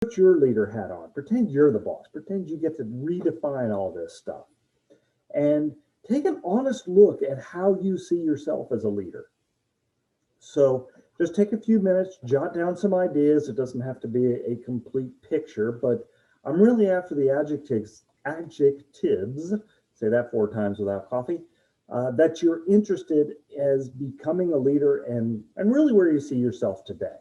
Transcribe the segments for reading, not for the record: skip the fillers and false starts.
Put your leader hat on. Pretend you're the boss. Pretend you get to redefine all this stuff. And take an honest look at how you see yourself as a leader. So just take a few minutes, jot down some ideas. It doesn't have to be a complete picture, but I'm really after the adjectives, say that 4 times without coffee, that you're interested as becoming a leader and really where you see yourself today.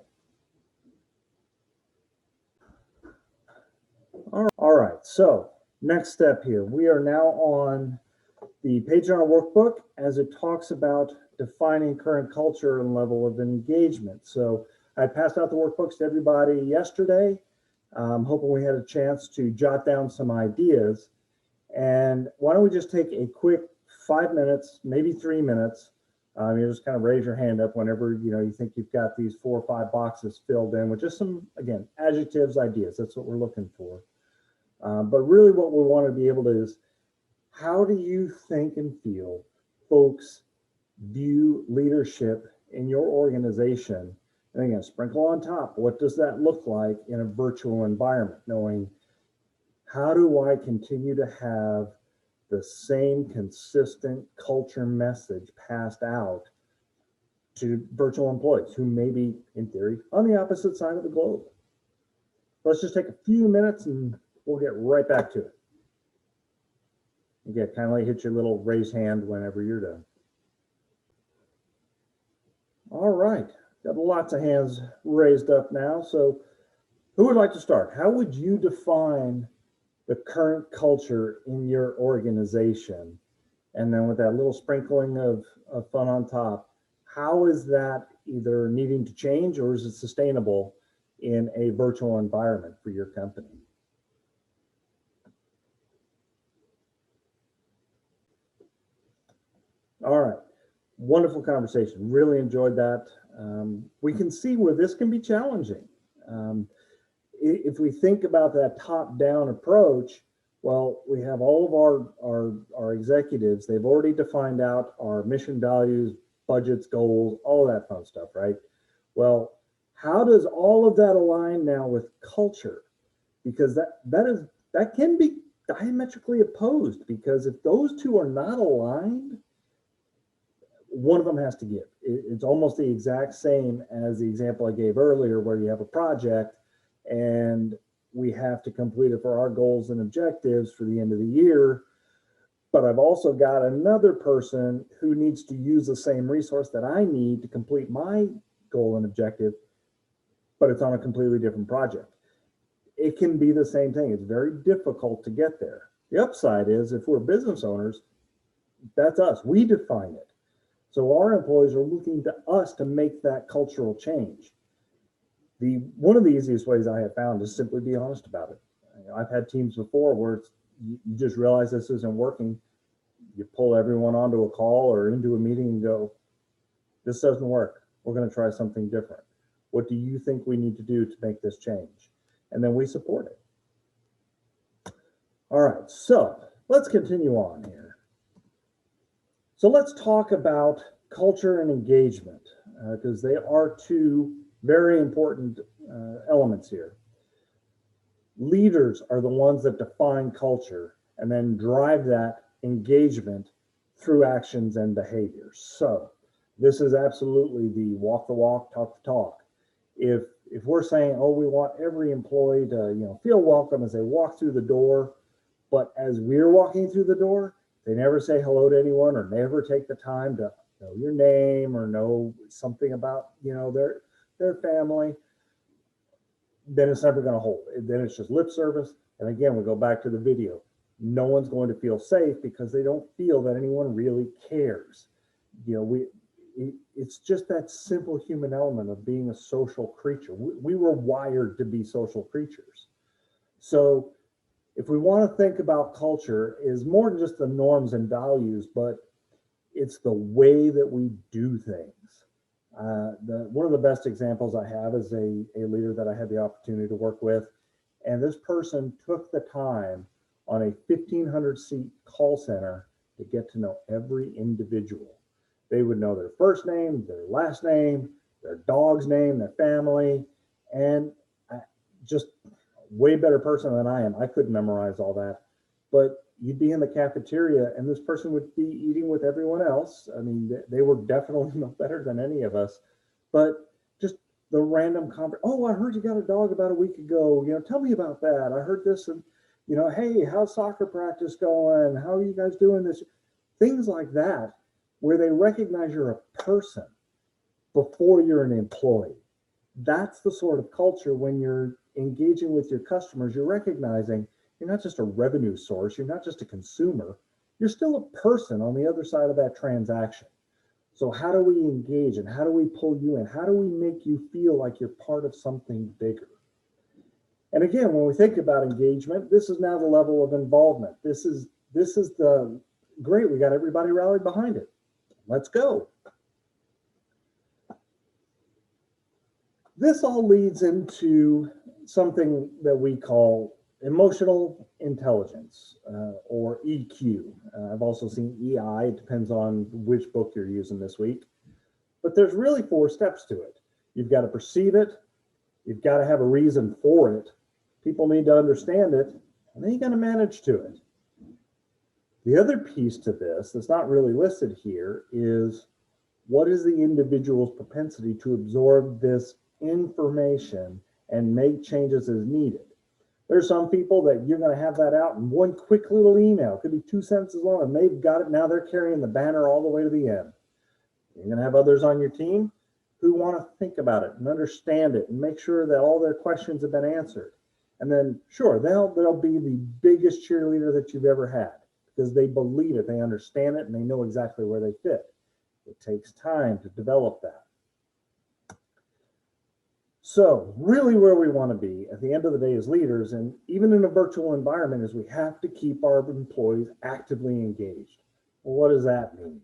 All right, so next step here. We are now on the page on our workbook as it talks about defining current culture and level of engagement. So I passed out the workbooks to everybody yesterday. Hoping we had a chance to jot down some ideas. And why don't we just take a quick 5 minutes, maybe 3 minutes. You just kind of raise your hand up whenever you think you've got these 4 or 5 boxes filled in with just some, again, adjectives, ideas. That's what we're looking for. But really what we want to be able to is, how do you think and feel folks view leadership in your organization? And again, sprinkle on top, what does that look like in a virtual environment? Knowing, how do I continue to have the same consistent culture message passed out to virtual employees who may be, in theory, on the opposite side of the globe? Let's just take a few minutes and we'll get right back to it. Again, kindly hit your little raise hand whenever you're done. All right, got lots of hands raised up now. So who would like to start? How would you define the current culture in your organization? And then with that little sprinkling of fun on top, how is that either needing to change or is it sustainable in a virtual environment for your company? All right, wonderful conversation. Really enjoyed that. We can see where this can be challenging. If we think about that top-down approach, well, we have all of our executives. They've already defined out our mission, values, budgets, goals, all that fun stuff, right? Well, how does all of that align now with culture? Because that can be diametrically opposed, because if those two are not aligned, one of them has to give. It's almost the exact same as the example I gave earlier, where you have a project and we have to complete it for our goals and objectives for the end of the year. But I've also got another person who needs to use the same resource that I need to complete my goal and objective, but it's on a completely different project. It can be the same thing. It's very difficult to get there. The upside is, if we're business owners, that's us. We define it. So our employees are looking to us to make that cultural change. One of the easiest ways I have found is simply be honest about it. I've had teams before where you just realize this isn't working. You pull everyone onto a call or into a meeting and go, this doesn't work. We're going to try something different. What do you think we need to do to make this change? And then we support it. All right, so let's continue on here. So let's talk about culture and engagement, because they are two very important elements here. Leaders are the ones that define culture and then drive that engagement through actions and behaviors. So this is absolutely the walk the walk, talk the talk. If we're saying, oh, we want every employee to feel welcome as they walk through the door, but as we're walking through the door, they never say hello to anyone or never take the time to know your name or know something about their family, then it's never going to hold. Then it's just lip service. And again, we go back to the video. No one's going to feel safe because they don't feel that anyone really cares. It's just that simple human element of being a social creature. We were wired to be social creatures. So if we want to think about culture, is more than just the norms and values, but it's the way that we do things. One of the best examples I have is a leader that I had the opportunity to work with. And this person took the time on a 1,500 seat call center to get to know every individual. They would know their first name, their last name, their dog's name, their family, and just way better person than I am. I couldn't memorize all that, but you'd be in the cafeteria and this person would be eating with everyone else. I mean, they were definitely no better than any of us, but just the random conversation. Oh, I heard you got a dog about a week ago. Tell me about that. I heard this, and hey, how's soccer practice going? How are you guys doing this? Things like that, where they recognize you're a person before you're an employee. That's the sort of culture when you're engaging with your customers, you're recognizing you're not just a revenue source, you're not just a consumer, you're still a person on the other side of that transaction. So how do we engage and how do we pull you in? How do we make you feel like you're part of something bigger? And again, when we think about engagement, this is now the level of involvement. This is the great, we got everybody rallied behind it. Let's go. This all leads into something that we call emotional intelligence, or EQ. I've also seen EI. It depends on which book you're using this week. But there's really 4 steps to it. You've got to perceive it. You've got to have a reason for it. People need to understand it. And then you got to manage to it. The other piece to this that's not really listed here is, what is the individual's propensity to absorb this information and make changes as needed? There's some people that you're going to have that out in one quick little email. It could be 2 sentences long, and they've got it. Now they're carrying the banner all the way to the end. You're going to have others on your team who want to think about it and understand it and make sure that all their questions have been answered. And then, sure, they'll be the biggest cheerleader that you've ever had because they believe it, they understand it, and they know exactly where they fit. It takes time to develop that. So really where we want to be at the end of the day as leaders, and even in a virtual environment, is we have to keep our employees actively engaged. Well, what does that mean?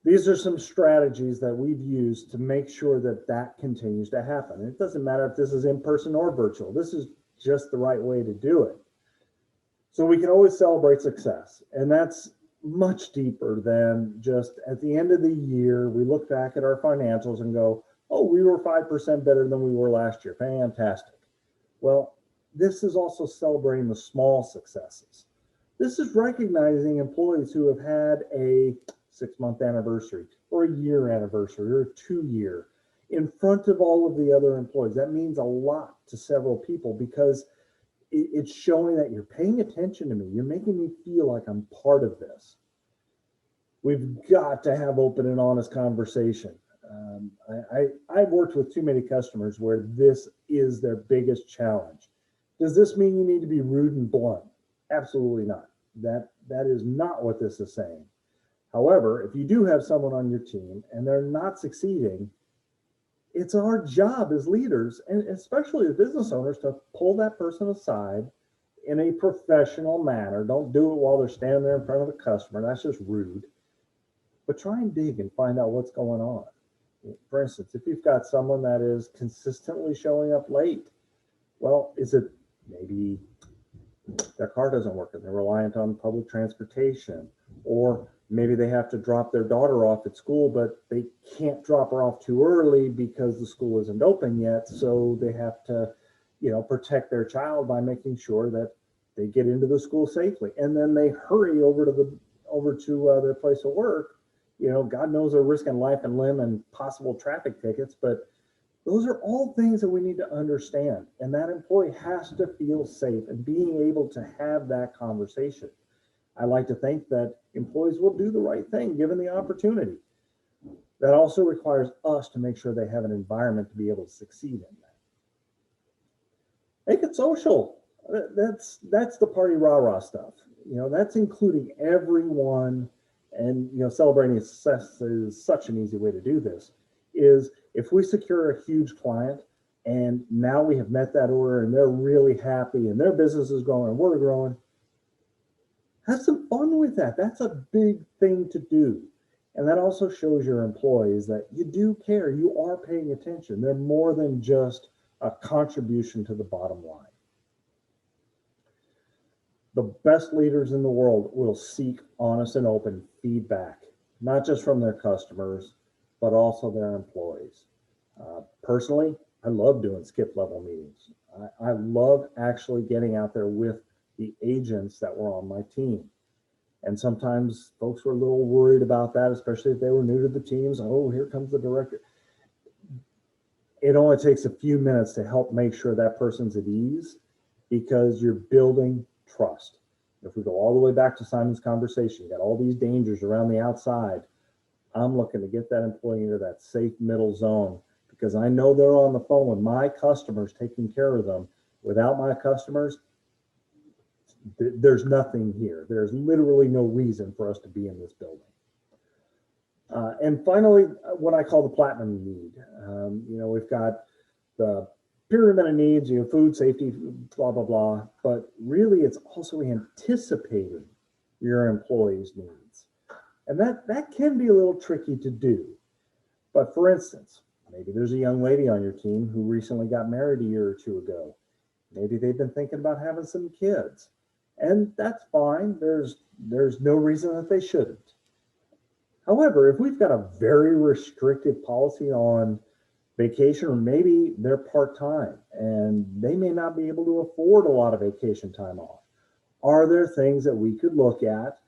These are some strategies that we've used to make sure that that continues to happen. And it doesn't matter if this is in person or virtual. This is just the right way to do it. So we can always celebrate success. And that's much deeper than just at the end of the year, we look back at our financials and go, oh, we were 5% better than we were last year. Fantastic. Well, this is also celebrating the small successes. This is recognizing employees who have had a 6-month anniversary or a year anniversary or a 2-year in front of all of the other employees. That means a lot to several people because it's showing that you're paying attention to me. You're making me feel like I'm part of this. We've got to have open and honest conversation. I've worked with too many customers where this is their biggest challenge. Does this mean you need to be rude and blunt? Absolutely not. That is not what this is saying. However, if you do have someone on your team and they're not succeeding, it's our job as leaders, and especially as business owners, to pull that person aside in a professional manner. Don't do it while they're standing there in front of the customer. That's just rude. But try and dig and find out what's going on. For instance, if you've got someone that is consistently showing up late, well, is it maybe their car doesn't work and they're reliant on public transportation, or maybe they have to drop their daughter off at school, but they can't drop her off too early because the school isn't open yet. So they have to, protect their child by making sure that they get into the school safely. And then they hurry over to their place of work. God knows they're risking life and limb and possible traffic tickets, but those are all things that we need to understand. And that employee has to feel safe and being able to have that conversation. I like to think that employees will do the right thing given the opportunity. That also requires us to make sure they have an environment to be able to succeed in that. Make it social. That's the party rah-rah stuff. That's including everyone, and celebrating success is such an easy way to do this. Is if we secure a huge client and now we have met that order and they're really happy and their business is growing and we're growing, have some fun with that. That's a big thing to do. And that also shows your employees that you do care. You are paying attention. They're more than just a contribution to the bottom line. The best leaders in the world will seek honest and open feedback, not just from their customers, but also their employees. Personally, I love doing skip level meetings. I love actually getting out there with the agents that were on my team. And sometimes folks were a little worried about that, especially if they were new to the teams. Oh, here comes the director. It only takes a few minutes to help make sure that person's at ease, because you're building trust. If we go all the way back to Simon's conversation, you got all these dangers around the outside. I'm looking to get that employee into that safe middle zone, because I know they're on the phone with my customers, taking care of them. Without my customers, there's nothing here. There's literally no reason for us to be in this building. And finally, what I call the platinum need. We've got the pyramid of needs, food, safety, blah, blah, blah. But really, it's also anticipating your employees' needs. And that can be a little tricky to do. But for instance, maybe there's a young lady on your team who recently got married a year or two ago. Maybe they've been thinking about having some kids. And that's fine. There's no reason that they shouldn't. However, if we've got a very restrictive policy on vacation, or maybe they're part-time and they may not be able to afford a lot of vacation time off, are there things that we could look at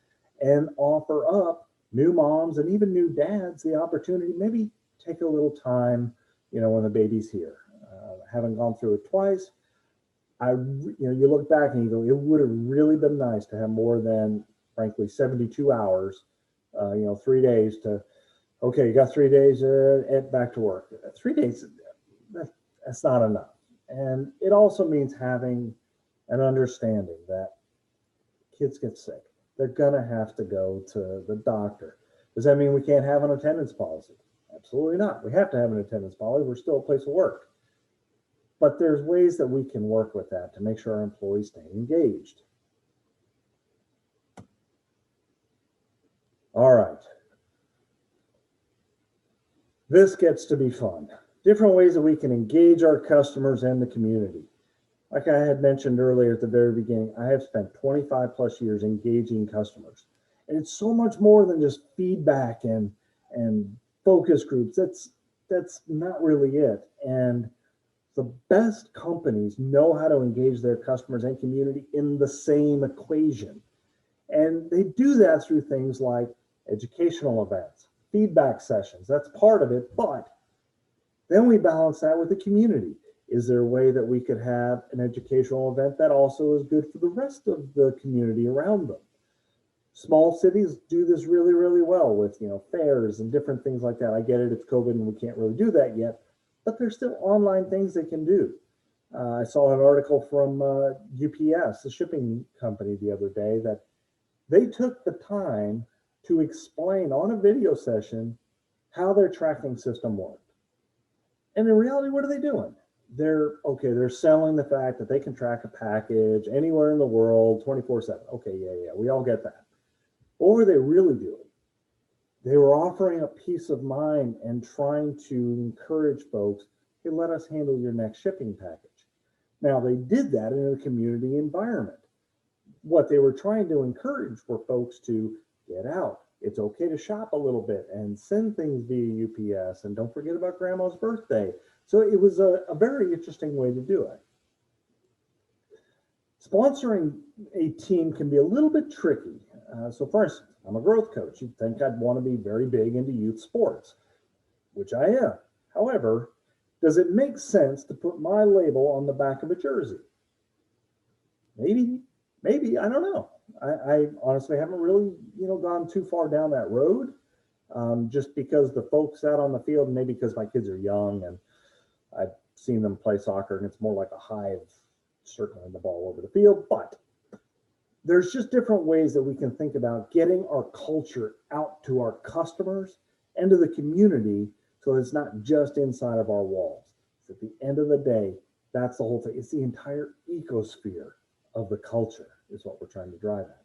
and offer up new moms and even new dads the opportunity, maybe take a little time, when the baby's here? Having gone through it twice, you look back and you go, it would have really been nice to have more than, frankly, 72 hours, 3 days to, okay, you got 3 days, back to work. 3 days, that's not enough. And it also means having an understanding that kids get sick. They're gonna have to go to the doctor. Does that mean we can't have an attendance policy? Absolutely not. We have to have an attendance policy. We're still a place of work. But there's ways that we can work with that to make sure our employees stay engaged. All right. This gets to be fun. Different ways that we can engage our customers and the community. Like I had mentioned earlier at the very beginning, I have spent 25 plus years engaging customers. And it's so much more than just feedback and focus groups. That's not really it. And the best companies know how to engage their customers and community in the same equation. And they do that through things like educational events, feedback sessions. That's part of it. But then we balance that with the community. Is there a way that we could have an educational event that also is good for the rest of the community around them? Small cities do this really, really well with, fairs and different things like that. I get it, it's COVID and we can't really do that yet, but there's still online things they can do. I saw an article from UPS, the shipping company, the other day, that they took the time to explain on a video session how their tracking system worked. And in reality, what are they doing? They're selling the fact that they can track a package anywhere in the world 24/7. Okay, yeah, we all get that. What were they really doing? They were offering a peace of mind and trying to encourage folks, hey, let us handle your next shipping package. Now, they did that in a community environment. What they were trying to encourage were folks to get out. It's okay to shop a little bit and send things via UPS, and don't forget about grandma's birthday. So it was a very interesting way to do it. Sponsoring a team can be a little bit tricky. So for instance, I'm a growth coach. You'd think I'd want to be very big into youth sports, which I am. However, does it make sense to put my label on the back of a jersey? Maybe, I don't know. I honestly haven't really, gone too far down that road, just because the folks out on the field, maybe because my kids are young and I've seen them play soccer and it's more like a hive circling the ball over the field. But there's just different ways that we can think about getting our culture out to our customers and to the community, so it's not just inside of our walls. It's at the end of the day, that's the whole thing. It's the entire ecosphere of the culture is what we're trying to drive at.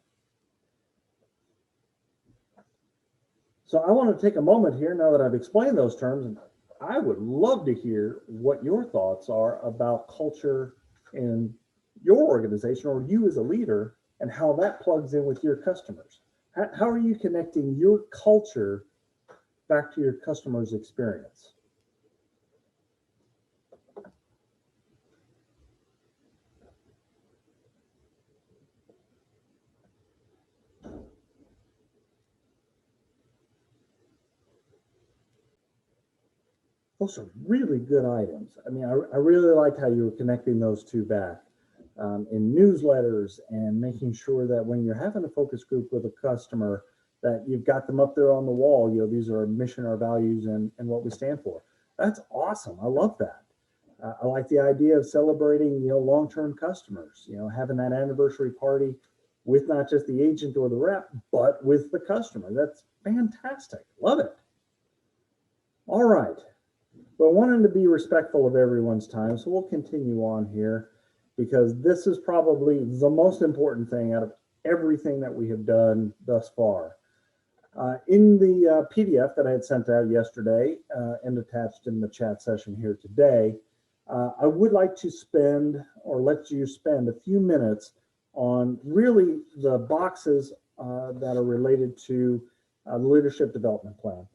So I want to take a moment here now that I've explained those terms, and I would love to hear what your thoughts are about culture in your organization or you as a leader, and how that plugs in with your customers. How are you connecting your culture back to your customers' experience? Those are really good items. I mean, I really liked how you were connecting those two back in newsletters and making sure that when you're having a focus group with a customer, that you've got them up there on the wall. You know, these are our mission, our values, and what we stand for. That's awesome. I love that. I like the idea of celebrating, you know, long-term customers, you know, having that anniversary party with not just the agent or the rep, but with the customer. That's fantastic. Love it. All right. But wanting to be respectful of everyone's time, so we'll continue on here because this is probably the most important thing out of everything that we have done thus far. In the PDF that I had sent out yesterday and attached in the chat session here today, I would like to spend, or let you spend, a few minutes on really the boxes that are related to the leadership development plan.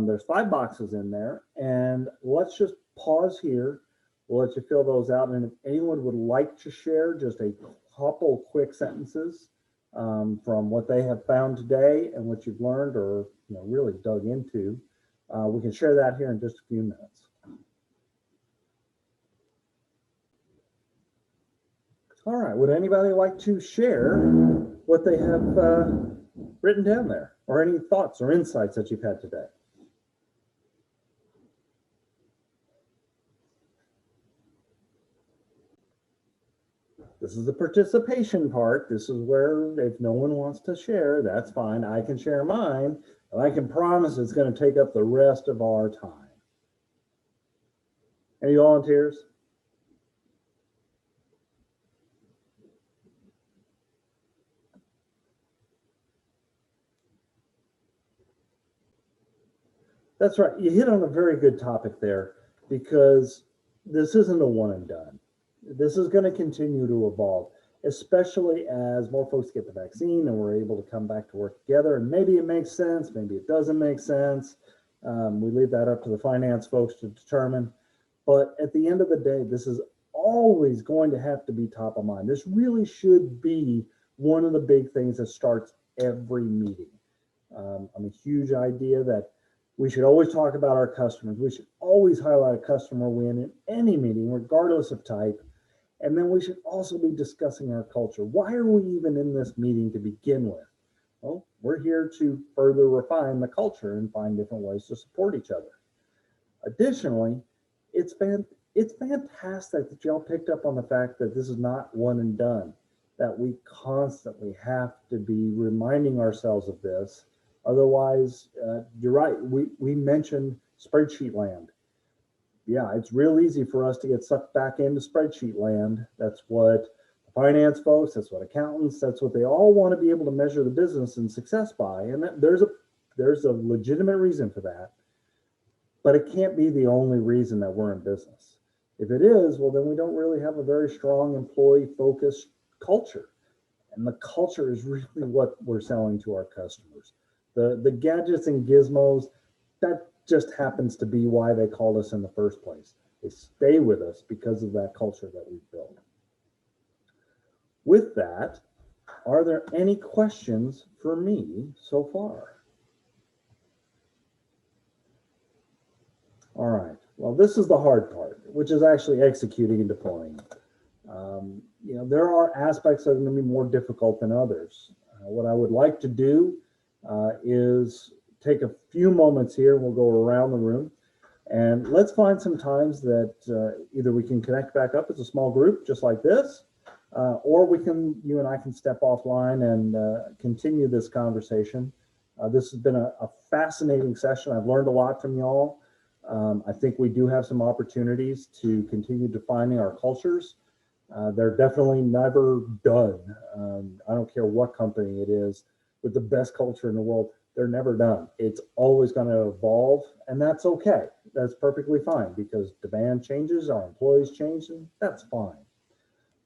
There's 5 boxes in there, and let's just pause here. We'll let you fill those out, and if anyone would like to share just a couple quick sentences from what they have found today and what you've learned or really dug into, we can share that here in just a few minutes. All right, would anybody like to share what they have written down there, or any thoughts or insights that you've had today? This is the participation part. This is where if no one wants to share, that's fine. I can share mine, and I can promise it's going to take up the rest of our time. Any volunteers? That's right. You hit on a very good topic there, because this isn't a one and done. This is going to continue to evolve, especially as more folks get the vaccine and we're able to come back to work together. And maybe it makes sense, maybe it doesn't make sense. We leave that up to the finance folks to determine. But at the end of the day, this is always going to have to be top of mind. This really should be one of the big things that starts every meeting. I'm a huge idea that we should always talk about our customers. We should always highlight a customer win in any meeting, regardless of type. And then we should also be discussing our culture. Why are we even in this meeting to begin with? Well, we're here to further refine the culture and find different ways to support each other. Additionally, it's fantastic that y'all picked up on the fact that this is not one and done, that we constantly have to be reminding ourselves of this. Otherwise, you're right. We mentioned spreadsheet land. Yeah, it's real easy for us to get sucked back into spreadsheet land. That's what finance folks, that's what accountants, that's what they all want to be able to measure the business and success by. And there's a legitimate reason for that. But it can't be the only reason that we're in business. If it is, well, then we don't really have a very strong employee-focused culture. And the culture is really what we're selling to our customers. The gadgets and gizmos, that just happens to be why they called us in the first place. They stay with us because of that culture that we've built. With that, are there any questions for me so far? All right. Well, this is the hard part, which is actually executing and deploying. There are aspects that are going to be more difficult than others. What I would like to do is take a few moments here. We'll go around the room and let's find some times that either we can connect back up as a small group, just like this, or you and I can step offline and continue this conversation. This has been a fascinating session. I've learned a lot from y'all. I think we do have some opportunities to continue defining our cultures. They're definitely never done. I don't care what company it is with the best culture in the world. They're never done. It's always going to evolve, and that's okay. That's perfectly fine because demand changes, our employees change, and that's fine.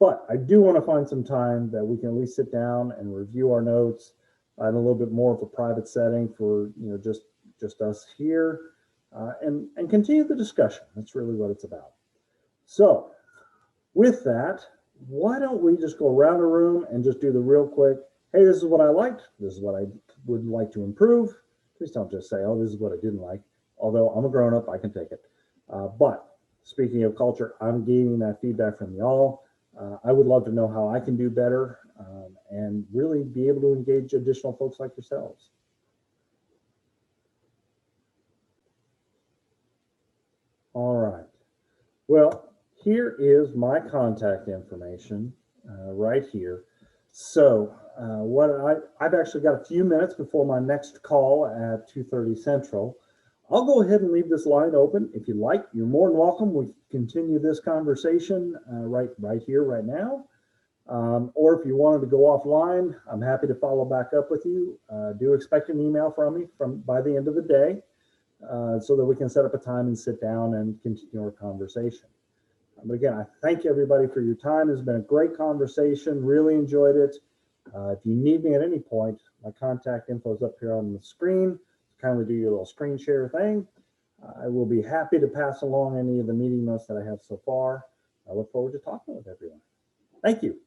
But I do want to find some time that we can at least sit down and review our notes in a little bit more of a private setting for just us here, and continue the discussion. That's really what it's about. So with that, why don't we just go around the room and just do the real quick, hey, this is what I liked. This is what I would like to improve. Please don't just say, oh, this is what I didn't like. Although I'm a grown-up, I can take it. But speaking of culture, I'm gaining that feedback from y'all. I would love to know how I can do better and really be able to engage additional folks like yourselves. All right. Well, here is my contact information right here. So I've actually got a few minutes before my next call at 2:30 Central. I'll go ahead and leave this line open. If you like, you're more than welcome. We continue this conversation right here, right now. Or if you wanted to go offline, I'm happy to follow back up with you. Do expect an email from me by the end of the day so that we can set up a time and sit down and continue our conversation. But again, I thank everybody for your time. It's been a great conversation. Really enjoyed it. If you need me at any point, my contact info is up here on the screen. Kindly do your little screen share thing. I will be happy to pass along any of the meeting notes that I have so far. I look forward to talking with everyone. Thank you.